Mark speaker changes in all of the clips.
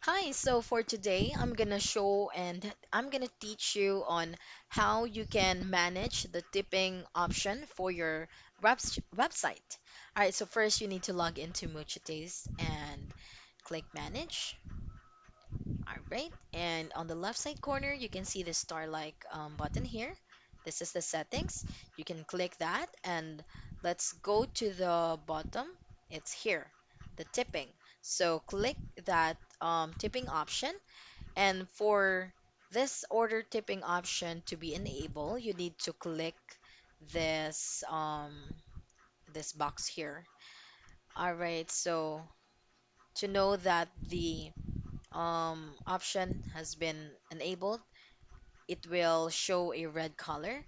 Speaker 1: Hi, so for today, I'm gonna show and I'm gonna teach you on how you can manage the tipping option for your website. All right, so first you need to log into Muchotaste and click Manage. All right, and on the left side corner, you can see the star-like button here. This is the settings. You can click that, and let's go to the bottom. It's here, the tipping. So click that tipping option, and for this order tipping option to be enabled, you need to click this this box here. All right, so to know that the option has been enabled, it will show a red color.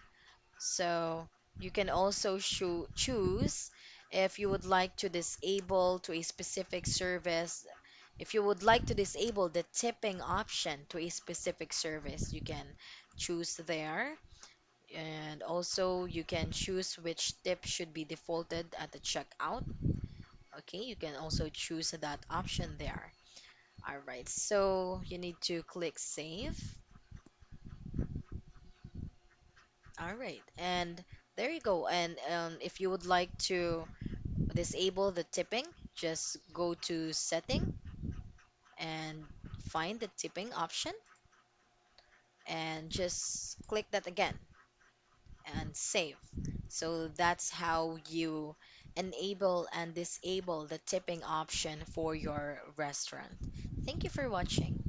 Speaker 1: So you can also choose if you would like to disable to a specific service. If you would like to disable the tipping option to a specific service, you can choose there. And also you can choose which tip should be defaulted at the checkout. Okay, you can also choose that option there. All right, so you need to click save. All right, and there you go. And if you would like to disable the tipping, just go to setting and find the tipping option and just click that again and save. So that's how you enable and disable the tipping option for your restaurant. Thank you for watching.